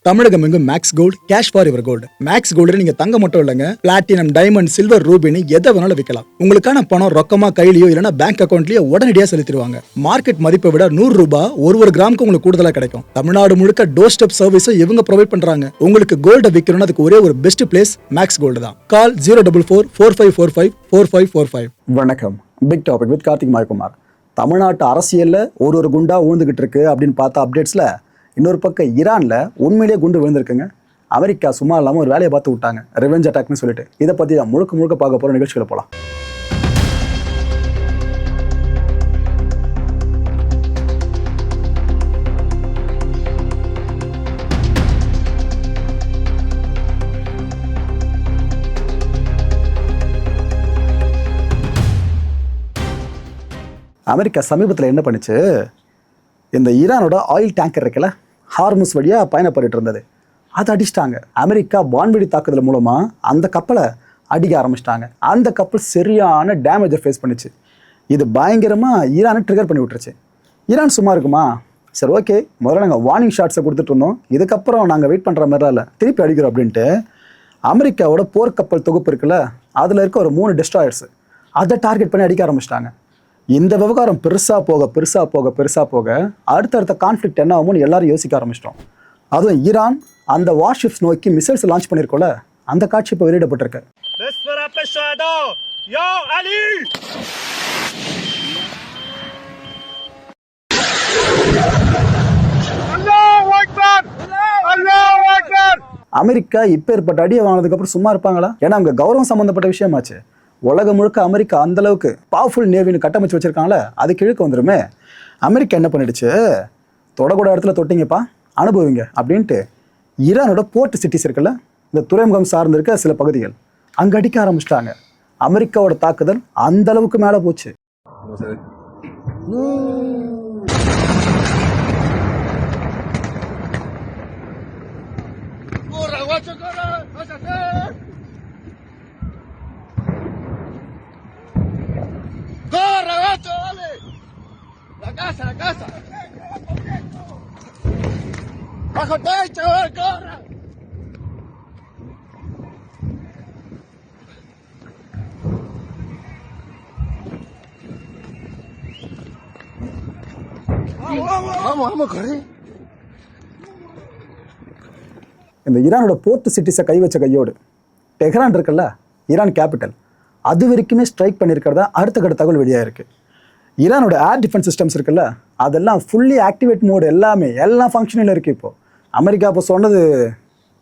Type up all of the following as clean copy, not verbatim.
தமிழகம் எங்கும் Max Gold cash for your gold. Max Gold நீங்க தங்க மட்டும் இல்லைங்க, பிளாட்டினம், டைமண்ட், சில்வர், ரூபினி எதை வேணாலும் விற்கலாம். உங்களுக்கான பணம் ரொக்கமா கையிலயோ இல்லைன்னா பேங்க் அக்கௌண்ட்லயோ உடனடியாக செலுத்திடுவாங்க. மார்க்கெட் மதிப்பை விட ₹100 ஒரு கிராமுக்கு உங்களுக்கு கூடுதலாக கிடைக்கும். தமிழ்நாடு முழுக்க டோர் ஸ்டெப் சர்வீஸும் இவங்க ப்ரொவைட் பண்றாங்க. உங்களுக்கு கோல்ட விற்கணும்னு அதுக்கு ஒரே ஒரு பெஸ்ட் பிளேஸ் மேக்ஸ் கோல்டு தான். கால் 04445454545. வணக்கம். Big topic with Karthik Mayakumar. தமிழ்நாட்டு அரசியல்ல ஒரு குண்டா ஊழ்ந்துகிட்டு இருக்கு அப்படின்னு பார்த்த அப்டேட்ஸ்ல இன்னொரு பக்கம் ஈரான்ல உண்மையிலேயே குண்டு விழுந்திருக்குங்க. அமெரிக்கா சும்மா இல்லாமல் ஒரு வேலையை பார்த்து விட்டாங்க, ரிவெஞ்ச் அட்டாக்னு சொல்லிட்டு. இதை பற்றி தான் முழுக்க பார்க்க போகிற நிகழ்ச்சிகளை போகலாம். அமெரிக்கா சமீபத்தில் என்ன பண்ணுச்சு, இந்த ஈரானோட ஆயில் டேங்கர் இருக்குல்ல, ஹார்முஸ் வழியாக பயணப்பட்டு இருந்தது, அதை அடிச்சிட்டாங்க. அமெரிக்கா வான்வெளி தாக்குதல் மூலமாக அந்த கப்பலை அடிக்க ஆரம்பிச்சிட்டாங்க. அந்த கப்பல் சரியான டேமேஜை ஃபேஸ் பண்ணிச்சு. இது பயங்கரமாக ஈரானை ட்ரிகர் பண்ணி விட்டுருச்சு. ஈரான் சும்மா இருக்குமா? சரி, ஓகே, முதல்ல நாங்கள் வார்னிங் ஷாட்ஸை கொடுத்துட்டு இருந்தோம், இதுக்கப்புறம் நாங்கள் வெயிட் பண்ணுற மாதிரிலாம் இல்லை, திருப்பி அடிக்கிறோம் அப்படின்ட்டு அமெரிக்காவோட போர்க்கப்பல் தொகுப்பு இருக்குல்ல, அதில் இருக்க ஒரு 3 டெஸ்ட்ராயர்ஸ் அதை டார்கெட் பண்ணி அடிக்க ஆரம்பிச்சிட்டாங்க. இந்த விவகாரம் பெருசாக போக அடுத்தடுத்த கான்ஃப்ளிக்ட் என்ன ஆகும்னு எல்லாரும் யோசிக்க ஆரம்பிச்சிட்டோம். அதுவும் ஈரான் அந்த வார்ஷிப்ஸ் நோக்கி மிசைல்ஸ் லான்ச் பண்ணியிருக்கோம்ல, அந்த காட்சி இப்போ வெளியிடப்பட்டிருக்கு. அமெரிக்கா இப்போ ஏற்பட்ட அடியை வாங்கினதுக்கு அப்புறம் சும்மா இருப்பாங்களா? ஏன்னா அவங்க கௌரவம் சம்பந்தப்பட்ட விஷயமாச்சு. உலகம் முழுக்க அமெரிக்கா அந்த அளவுக்கு பவர்ஃபுல் நேவின்னு கட்டமைச்சு வச்சிருக்காங்களே, அதுக்கு இழுக்க வந்துருமே. அமெரிக்கா என்ன பண்ணிடுச்சு, தொடக்கூட இடத்துல தொட்டிங்கப்பா, அனுபவிங்க அப்படின்ட்டு ஈரானோட போர்ட் சிட்டிஸ் இருக்குல்ல, இந்த துறைமுகம் சார்ந்து இருக்க சில பகுதிகள் அங்கே அடிக்க ஆரம்பிச்சிட்டாங்க. அமெரிக்காவோட தாக்குதல் அந்த அளவுக்கு மேலே போச்சு. La casa. Bajo techo, corra. Vamos, corre. இந்த ஈரானோட போர்ட் சிட்டிஸை கை வச்ச கையோடு டெஹ்ரான் இருக்குல்ல, ஈரான் கேபிட்டல், அது வரைக்குமே ஸ்ட்ரைக் பண்ணியிருக்கிறதா அடுத்த கட்ட தகவல் வெளியாக இருக்குது. ஈரானோட ஏர் டிஃபென்ஸ் சிஸ்டம்ஸ் இருக்குல்ல, அதெல்லாம் ஃபுல்லி ஆக்டிவேட் மோடு, எல்லாம் ஃபங்க்ஷனில் இருக்குது. இப்போது அமெரிக்கா இப்போ சொன்னது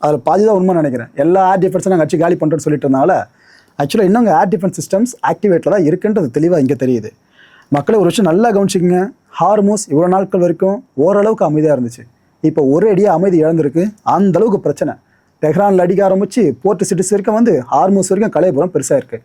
அதில் பாதி தான் உண்மை நினைக்கிறேன். எல்லா ஏர் டிஃபென்ஸும் நாங்கள் அடிச்சு காலி பண்ணுறோன்னு சொல்லிட்டு இருந்தால, ஆக்சுவலாக இன்னும் ஏர் டிஃபென்ஸ் சிஸ்டம்ஸ் ஆக்டிவேட்டில் தான் இருக்குன்றது தெளிவாக இங்கே தெரியுது. மக்களை ஒரு விஷயம் நல்லா கவனிச்சிக்கங்க, ஹார்முஸ் இவ்வளோ நாட்கள் வரைக்கும் ஓரளவுக்கு அமைதியாக இருந்துச்சு. இப்போ ஒரே அடியாக அமைதி இழந்திருக்கு. அந்த அளவுக்கு பிரச்சனை. டெஹ்ரானில் அடிக்க ஆரம்பிச்சு போர்ட் சிட்டிஸ் வரைக்கும் வந்து ஹார்முஸ் வரைக்கும் கலையபுரம் பெருசாக இருக்குது.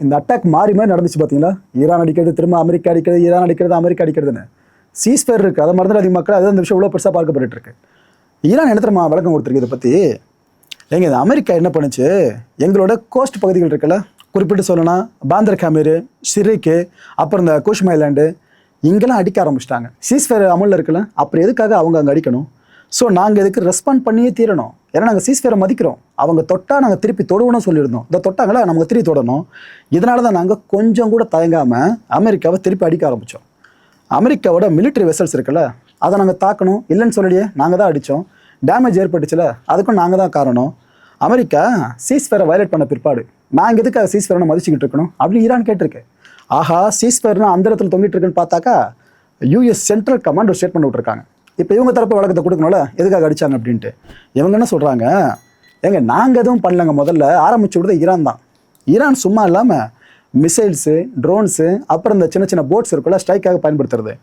இந்த அட்டாக் மாறி நடந்துச்சு பார்த்தீங்களா? ஈரான் அடிக்கிறது, திரும்ப அமெரிக்கா அடிக்கிறது, ஈரான் அடிக்கிறது, அமெரிக்கா அடிக்கிறதுன்னு சீஸ்ஃபயர் இருக்குது. அதை மாதிரி தான் அதிக மக்கள் அது அந்த விஷயம் இவ்வளோ பெருசாக பார்க்கப்பட்டு இருக்கு. ஈரான் என்ன தெரியுமா விளக்கம் கொடுத்துருக்கு இதை பற்றி? எங்க இந்த அமெரிக்கா என்ன பண்ணுச்சு, எங்களோட கோஸ்ட் பகுதிகள் இருக்குல்ல, குறிப்பிட்டு சொல்லணும்னா பாந்தர் காமீர், ஷிரிக்கு, அப்புறம் இந்த கூஷ்மா ஐலாண்டு, இங்கெல்லாம் அடிக்க ஆரம்பிச்சிட்டாங்க. சீஸ்ஃபயர் அமலில் இருக்குல்ல, அப்புறம் எதுக்காக அவங்க அங்கே அடிக்கணும்? ஸோ நாங்கள் இதுக்கு ரெஸ்பாண்ட் பண்ணியே தீரணும். ஏன்னா நாங்கள் சீஸ்ஃபயரை மதிக்கிறோம். அவங்க தொட்டால் நாங்கள் திருப்பி தொடுவோம்னு சொல்லியிருந்தோம். இந்த தொட்டாங்களா நமக்கு திருப்பி தொடணும். இதனால தான் நாங்கள் கொஞ்சம் கூட தயங்காமல் அமெரிக்காவை திருப்பி அடிக்க ஆரம்பித்தோம். அமெரிக்காவோட மிலிட்ரி வெசல்ஸ் இருக்குல்ல, அதை நாங்கள் தாக்கணும், இல்லைன்னு சொல்லலையே, நாங்கள் தான் அடித்தோம். டேமேஜ் ஏற்பட்டுச்சுல, அதுக்கும் நாங்கள் தான் காரணம். அமெரிக்கா சீஸ்ஃபயரை வயலேட் பண்ண பிற்பாடு நாங்கள் எதுக்கு அதை சீஸ்ஃபயரை மதிச்சுக்கிட்டு இருக்கணும் அப்படின்னு ஈரான் கேட்டிருக்கு. ஆஹா, சீஸ்ஃபயர்னா அந்த இடத்துல தொங்கிட்டு இருக்குன்னு பார்த்தாக்கா யூஎஸ் சென்ட்ரல் கமாண்ட் ஒரு ஸ்டேட்மெண்ட் விட்டுருக்காங்க. இப்போ இவங்க தரப்பு வழக்கத்தை கொடுக்கணும்ல, எதுக்காக அடித்தாங்க அப்படின்ட்டு. இவங்க என்ன சொல்கிறாங்க, ஏங்க நாங்கள் எதுவும் பண்ணலங்க, முதல்ல ஆரம்பிச்சு விடுறது ஈரான் தான். ஈரான் சும்மா இல்லாமல் மிசைல்ஸு, ட்ரோன்ஸு, அப்புறம் இந்த சின்ன சின்ன போட்ஸ் இருக்குல்ல, ஸ்ட்ரைக்காக பயன்படுத்துறது.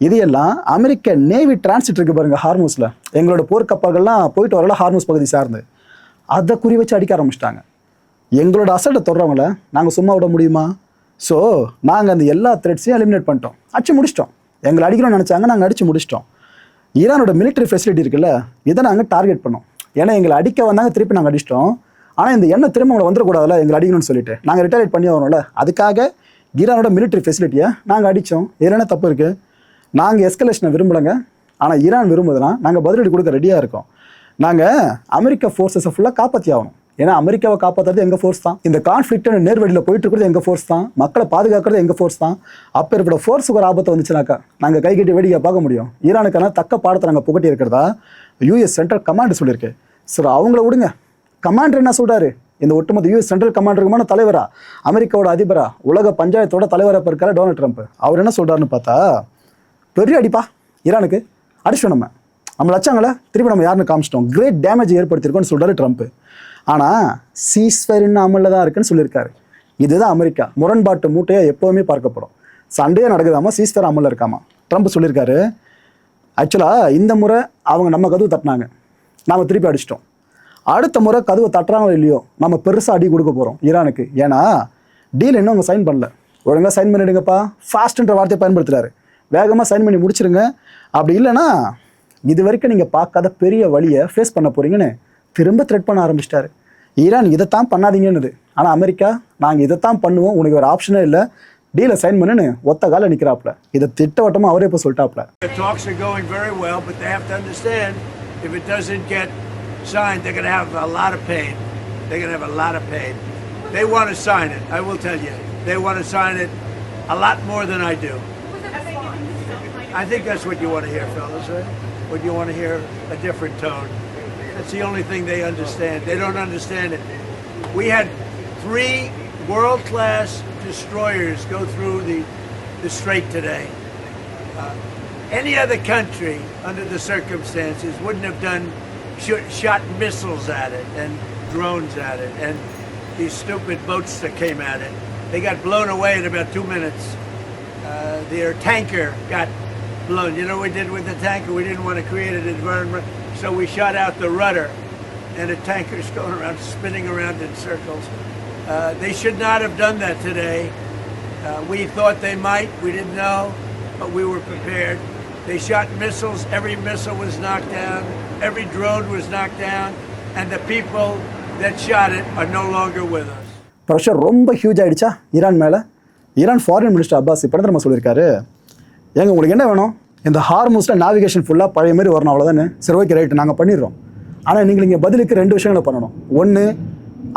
இது எல்லாம் அமெரிக்க நேவி டிரான்சிட் இருக்குது பாருங்கள் ஹார்மூஸில், எங்களோட போர்க்கப்பல்கள்லாம் போயிட்டு வரல ஹார்மூஸ் பகுதி சார்ந்து, அதை குறி வச்சு அடிக்க ஆரம்பிச்சிட்டாங்க. எங்களோட அசட்டை தொடரவங்கள நாங்கள் சும்மா விட முடியுமா? ஸோ நாங்கள் அந்த எல்லா த்ரெட்ஸையும் எலிமினேட் பண்ணிட்டோம், அடிச்சு முடிச்சிட்டோம். எங்களை அடிக்கணும்னு நினச்சாங்க, நாங்கள் அடித்து முடிச்சிட்டோம். ஈரானோட மிலிட்டரி ஃபெசிலிட்டி இருக்குல்ல, இதை நாங்கள் டார்கெட் பண்ணோம். ஏன்னா எங்களை அடிக்க வந்தாங்க, திருப்பி நாங்கள் அடிச்சிட்டோம். ஆனால் இந்த எண்ணம் திரும்ப உங்களை வந்துடக்கூடாதுல்ல, எங்களை அடிக்கணும்னு சொல்லிட்டு நாங்கள் ரிட்டாலியேட் பண்ணி வரணும்ல, அதுக்காக ஈரானோட மிலிட்டரி ஃபெசிலிட்டியை நாங்கள் அடித்தோம். இதில் என்ன தப்பு இருக்குது? நாங்கள் எஸ்கலேஷனை விரும்பலைங்க, ஆனால் ஈரான் விரும்புதுன்னா நாங்கள் பதிலடி கொடுக்க ரெடியாக இருக்கோம். நாங்கள் அமெரிக்கா ஃபோர்ஸஸை ஃபுல்லாக காப்பாற்றி ஆகணும். ஏன்னா அமெரிக்காவை காப்பாற்றுறது எங்கள் ஃபோர்ஸ் தான். இந்த கான்ஃப்ளிக்ட் நேர்வழியில் போயிட்டு இருக்கிறது எங்கள் ஃபோர்ஸ் தான். மக்களை பாதுகாக்கிறது எங்கள் ஃபோர்ஸ் தான். அப்போ இருக்கிற ஃபோர்ஸுக்கு ஒரு ஆபத்து வந்துச்சுனாக்கா நாங்கள் கை கட்டி வேடிக்கை பார்க்க முடியும். ஈரானுக்கான தக்க பாடத்தை நாங்கள் புகட்டி இருக்கிறதா யூஎஸ் சென்ட்ரல் கமாண்ட் சொல்லியிருக்கு. சார் அவங்கள விடுங்க, கமாண்டர் என்ன சொல்கிறாரு? இந்த ஒட்டுமொத்த யூஎஸ் சென்ட்ரல் கமாண்டருக்குமான தலைவரா, அமெரிக்காவோட அதிபரா, உலக பஞ்சாயத்தோட தலைவராக இருக்கார் டொனால்ட் ட்ரம்ப். அவர் என்ன சொல்கிறாருன்னு பார்த்தா, பெரிய அடிப்பா ஈரானுக்கு, அடிச்சிட்டோம் நம்ம லட்சங்களை திருப்பி நம்ம யாருன்னு காமிச்சிட்டோம், கிரேட் டேமேஜ் ஏற்படுத்தியிருக்கோன்னு சொல்கிறாரு ட்ரம்ப். ஆனால் சீஸ்ஃபயர் இன்னும் அமலில் தான் இருக்குன்னு சொல்லியிருக்காரு. இதுதான் அமெரிக்கா முரண்பாட்டு மூட்டையாக எப்போவுமே பார்க்கப்படும். சண்டையாக நடக்குதாமா, சீஸ்ஃபயர் அமலில் இருக்காமா. ட்ரம்ப் சொல்லியிருக்காரு, ஆக்சுவலாக இந்த முறை அவங்க நம்ம கதவு தட்டினாங்க, நாம் திருப்பி அடிச்சிட்டோம். அடுத்த முறை கதவை தட்டுறாங்களோ இல்லையோ, நம்ம பெருசாக அடி கொடுக்க போகிறோம் ஈரானுக்கு. ஏன்னா டீல் இன்னும் அவங்க சைன் பண்ணல, ஒழுங்காக சைன் பண்ணிடுங்கப்பா, ஃபாஸ்ட்டுன்ற வார்த்தையை பயன்படுத்துகிறாரு. வேகமாக சைன் பண்ணி முடிச்சிருங்க, அப்படி இல்லைன்னா இது வரைக்கும் நீங்கள் பார்க்காத பெரிய வழியை ஃபேஸ் பண்ண போகிறீங்கன்னு திரும்ப த்ரெட் பண்ண ஆரம்பிச்சிட்டாரு. ஈரான் இதைத்தான் பண்ணாதீங்கன்னுது, ஆனால் அமெரிக்கா நாங்கள் இதைத்தான் பண்ணுவோம், உனக்கு ஒரு ஆப்ஷனே இல்லை, டீலை சைன் பண்ணுன்னு ஒத்த கால நிற்கிறாப்புல. இதை திட்டவட்டமாக அவரே இப்போ சொல்லிட்டாப்புல. Talks are going very well, but they have to understand if it doesn't get signed, they're going to have a lot of pain. They're going to have a lot of pain. They want to sign it, I will tell you. They want to sign it a lot more than I do. I think that's what you want to hear, fellas, right? What you want to hear, a different tone. That's the only thing they understand. They don't understand it. We had 3 world-class destroyers go through the strait today. Any other country, under the circumstances, wouldn't have shot missiles at it and drones at it, and these stupid boats that came at it. They got blown away in about 2 minutes. Their tanker got blown. You know what we did with the tanker? We didn't want to create an environment, so we shot out the rudder, and the tanker's going around, spinning around in circles. They should not have done that today. We thought they might. We didn't know, but we were prepared. They shot missiles. Every missile was knocked down. Every drone was knocked down, and the people that shot it are no longer with us. Pressure ரொம்ப huge ஆகிடுச்சா Iran மேலே. Iran foreign minister Abbas இப்போ நம்ம சொல்லியிருக்காரு, ஏங்க உங்களுக்கு என்ன வேணும், இந்த ஹார்மூஸில் நேவிகேஷன் ஃபுல்லாக பழைய மாதிரி வரணும், அவ்வளோதானே. சரி, ஓகே, ரைட்டு, நாங்கள் பண்ணிடுறோம். ஆனால் நீங்கள் இங்கே பதிலுக்கு 2 விஷயங்களை பண்ணணும். ஒன்று,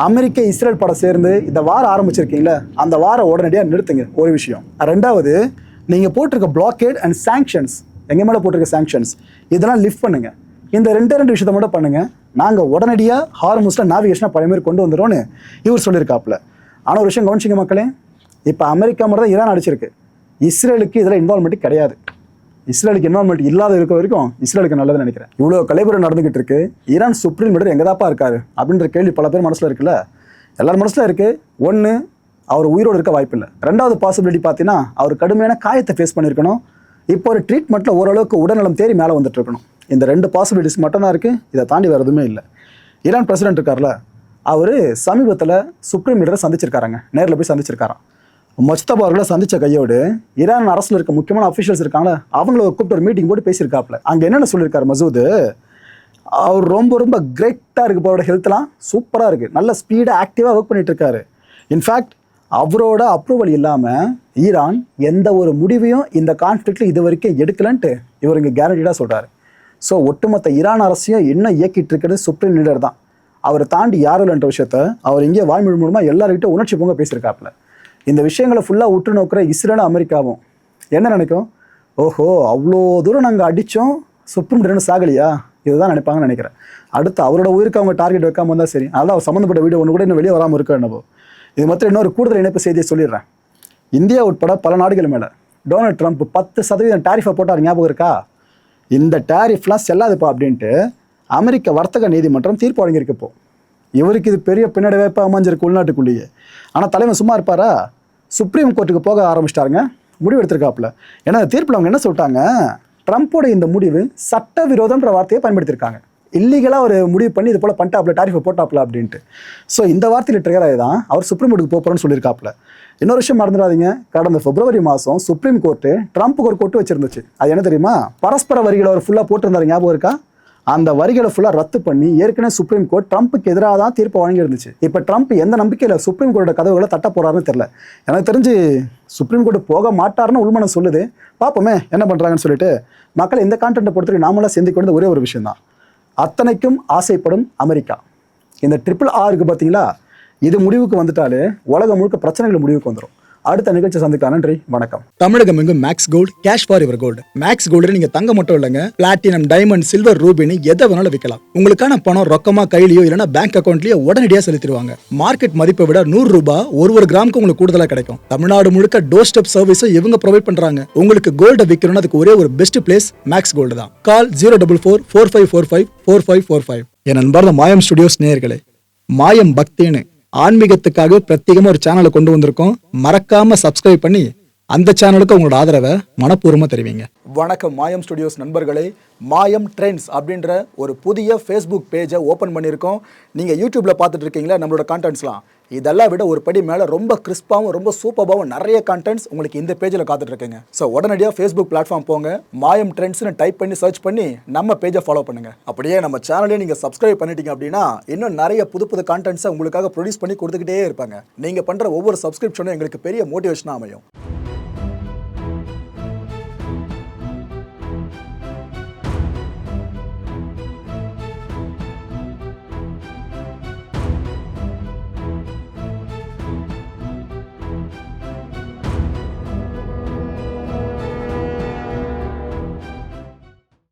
அமெரிக்க இஸ்ரேல் படம் சேர்ந்து இந்த வாரம் ஆரம்பிச்சிருக்கீங்களே, அந்த வாரம் உடனடியாக நிறுத்துங்க, ஒரு விஷயம். ரெண்டாவது, நீங்கள் போட்டிருக்க பிளாக்கேட் அண்ட் சாங்ஷன்ஸ், எங்கள் மேலே போட்டிருக்க சாங்ஷன்ஸ், இதெல்லாம் லிஃப்ட் பண்ணுங்கள். இந்த 2 விஷயத்த மட்டும் பண்ணுங்கள், நாங்கள் உடனடியாக ஹார்மூஸில் நேவிகேஷனை பழைய மாதிரி கொண்டு வந்துடும்னு இவர் சொல்லியிருக்காப்புல. ஆனால் ஒரு விஷயம் கவனிச்சிங்க மக்களே, இப்போ அமெரிக்கா மட்டும் தான் ஈரான் அடிச்சிருக்கு, இஸ்ரேலுக்கு இதில் இன்வால்மெண்ட் கிடையாது. இஸ்ரேலுக்கு இன்வால்மெண்ட் இல்லாத இருக்க வரைக்கும் இஸ்ரேலுக்கு நல்லதுன்னு நினைக்கிறேன். இவ்வளோ கலைபுரம் நடந்துகிட்டு இருக்கு, ஈரான் சுப்ரீம் லீடர் எங்கே தாப்பா இருக்காரு அப்படின்ற கேள்வி பல பேர் மனசில் இருக்குல்ல, எல்லாரும் மனசில் இருக்குது. ஒன்று, அவர் உயிரோடு இருக்க வாய்ப்பில்லை. 2வது பாசிபிலிட்டி பார்த்தீங்கன்னா அவர் கடுமையான காயத்தை ஃபேஸ் பண்ணியிருக்கணும். இப்போ ஒரு ட்ரீட்மெண்ட்டில் ஓரளவுக்கு உடல்நலம் தேறி மேலே வந்துட்டு இருக்கணும். இந்த 2 பாசிபிலிட்டிஸ் மட்டும்தான் இருக்குது, இதை தாண்டி வேறு எதுவுமே இல்லை. ஈரான் பிரசிடென்ட் இருக்கார்ல, அவர் சமீபத்தில் சுப்ரீம் லீடரை சந்திச்சிருக்காராங்க, நேரில் போய் சந்திச்சிருக்காராம். மொஜ்தபா அவர்களை சந்தித்த கையோடு ஈரான் அரசில் இருக்க முக்கியமான அஃபிஷியல்ஸ் இருக்காங்களே, அவங்கள கூப்பிட்டு ஒரு மீட்டிங் போட்டு பேசியிருக்காப்புல. அங்கே என்னென்ன சொல்லியிருக்காரு மசூது, அவர் ரொம்ப கிரேட்டாக இருக்குது, அவரோட ஹெல்த்லாம் சூப்பராக இருக்குது, நல்ல ஸ்பீடாக ஆக்டிவாக ஒர்க் பண்ணிட்டு இருக்காரு. இன்ஃபேக்ட் அவரோட அப்ரூவல் இல்லாமல் ஈரான் எந்த ஒரு முடிவையும் இந்த கான்ஃப்ளிக்டில் இது வரைக்கும் எடுக்கலன்ட்டு இவர் இங்கே கேரண்டீடாக சொல்கிறாரு. ஸோ ஒட்டுமொத்த ஈரான் அரசையும் என்ன இயக்கிட்டு இருக்கிறது சுப்ரீம் லீடர் தான். அவரை தாண்டி யாரும் இல்லைன்ற விஷயத்த அவர் இங்கே வாய்மொழி மூலமாக எல்லார்கிட்ட உணர்ச்சி பொங்க பேசியிருக்காப்புல. இந்த விஷயங்களை ஃபுல்லாக உற்று நோக்கிற இஸ்ரேலும் அமெரிக்காவும் என்ன நினைக்கும், ஓஹோ அவ்வளோ தூரம் நாங்கள் அடித்தோம் சுப்ரீம் கோர்ட் சாகலையா, இதுதான் நினைப்பாங்கன்னு நினைக்கிறேன். அடுத்து அவரோட உயிருக்கு அவங்க டார்கெட் வைக்காம இருந்தால் சரி. அதான் அவர் சம்மந்தப்பட்ட வீடியோ ஒன்று கூட இன்னும் வெளியே வராமல் இருக்க என்னவோ. இது மொத்தம் இன்னொரு கூடுதல் இணைப்பு செய்தியை சொல்லிடுறேன். இந்தியா உட்பட பல நாடுகள் மேலே டொனால்ட் ட்ரம்ப் 10% டேரிஃபை போட்டார், ஞாபகம் இருக்கா? இந்த டேரிஃப்லாம் செல்லாதுப்பா அப்படின்ட்டு அமெரிக்க வர்த்தக நீதிமன்றம் தீர்ப்பு வழங்கியிருக்கப்போ இவருக்கு இது பெரிய பின்னடை வாய்ப்பு அமைஞ்சிருக்கு உள்நாட்டுக்குள்ளேயே. ஆனால் தலைவன் சும்மா இருப்பாரா? சுப்ரீம் கோர்ட்டுக்கு போக ஆரம்பிச்சிட்டாருங்க, முடிவு எடுத்திருக்காப்புல. ஏன்னா தீர்ப்பில் அவங்க என்ன சொல்லிட்டாங்க, ட்ரம்ப்போட இந்த முடிவு சட்டவிரோதன்ற வார்த்தையை பயன்படுத்தியிருக்காங்க. இல்லீகலாக ஒரு முடிவு பண்ணி இது போல் பண்ணிட்டாப்ல, டாரிஃபை போட்டாப்ல அப்படின்ட்டு. ஸோ இந்த வார்த்தையில் ட்ரிகர் ஆகி தான் அவர் சுப்ரீம் கோர்ட்டுக்கு போகிறோன்னு சொல்லியிருக்காப்புல. இன்னொரு விஷயம் மறந்துடாதீங்க, கடந்த பிப்ரவரி மாதம் சுப்ரீம் கோர்ட்டு ட்ரம்ப்புக்கு ஒரு கோர்ட்டு வச்சிருந்துச்சு. அது என்ன தெரியுமா? பரஸ்பர வரிகளை அவர் ஃபுல்லாக போட்டிருந்தாரு, ஞாபகம் இருக்கா? அந்த வரிகளை ஃபுல்லாக ரத்து பண்ணி ஏற்கனவே சுப்ரீம் கோர்ட் ட்ரம்ப்புக்கு எதிராக தான் தீர்ப்பு வழங்கியிருந்துச்சு. இப்போ ட்ரம்ப் எந்த நம்பிக்கையில் சுப்ரீம் கோர்ட்டோட கதவுகளை தட்ட போறாருன்னு தெரியல. எனக்கு தெரிஞ்சு சுப்ரீம் கோர்ட்டு போக மாட்டாருன்னு உள்மனம் சொல்லுது. பார்ப்போமே என்ன பண்ணுறாங்கன்னு சொல்லிட்டு. மக்கள் இந்த கான்டென்ட்டை பொறுத்தவரை நாமெல்லாம் சிந்திக்க வேண்டியது ஒரே ஒரு விஷயம் தான். அத்தனைக்கும் ஆசைப்படும் அமெரிக்கா. இந்த RRR இருக்கு பார்த்தீங்களா, இது முடிவுக்கு வந்துட்டாலே உலகம் முழுக்க பிரச்சனைகள் முடிவுக்கு வந்துடும். அடுத்த நிகழ்ச்சி சந்திக்கலாம். நன்றி, வணக்கம். தமிழகம் எங்கும் Max Gold, cash for your gold. Max Gold நீங்க தங்க மட்டும் இல்லைங்க, பிளாட்டினம், டைமண்ட், சில்வர், ரூபினி எதை வேணாலும் விற்கலாம். உங்களுக்கான பணம் ரொக்கமா கையிலயோ இல்லைன்னா பேங்க் அக்கௌண்ட்லயோ உடனடியாக செலுத்திடுவாங்க. மார்க்கெட் மதிப்பை விட 100 ரூபாய் ஒரு கிராமுக்கு உங்களுக்கு கூடுதலாக கிடைக்கும். தமிழ்நாடு முழுக்க டோர் ஸ்டெப் சர்வீஸை இவங்க ப்ரொவைட் பண்றாங்க. உங்களுக்கு கோல்டை விற்கணும்னு அதுக்கு ஒரே ஒரு பெஸ்ட் பிளேஸ் மேக்ஸ் கோல்டு தான். கால் 04445454545. என் அன்பார்ந்த மாயம் ஸ்டுடியோஸ் நேயர்களே, மாயம் பக்தின்னு ஆன்மீகத்துக்காக பிரத்யேகமா ஒரு சேனலை கொண்டு வந்திருக்கோம். மறக்காம சப்ஸ்கிரைப் பண்ணி அந்த சேனலுக்கு உங்களோட ஆதரவை மனப்பூர்வமா தெரிவிங்க. வணக்கம் மாயம் ஸ்டுடியோஸ் நண்பர்களே. மாயம் ட்ரெண்ட்ஸ் அப்படின்ற ஒரு புதிய ஃபேஸ்புக் பேஜை ஓப்பன் பண்ணியிருக்கோம். நீங்கள் யூடியூப்பில் பார்த்துட்டு இருக்கீங்களா நம்மளோட கான்டென்ட்ஸ்லாம், இதெல்லாம் விட ஒரு படி மேலே ரொம்ப கிறிஸ்பாகவும் ரொம்ப சூப்பராகவும் நிறைய கான்டென்ட்ஸ் உங்களுக்கு இந்த பேஜில் காத்துட்ருக்குங்க. ஸோ உடனடியாக ஃபேஸ்புக் பிளாட்ஃபார்ம் போங்க, மாயம் ட்ரெண்ட்ஸ்னு டைப் பண்ணி சர்ச் பண்ணி நம்ம பேஜை ஃபாலோ பண்ணுங்கள். அப்படியே நம்ம சேனலையும் நீங்கள் சப்ஸ்கிரைப் பண்ணிட்டீங்க அப்படின்னா இன்னும் நிறைய புது கான்டென்ட்ஸை உங்களுக்காக ப்ரொடியூஸ் பண்ணி கொடுத்துக்கிட்டே இருப்பாங்க. நீங்கள் பண்ணுற ஒவ்வொரு சப்ஸ்கிரிப்ஷனும் எங்களுக்கு பெரிய மோட்டிவேஷனாக அமையும்.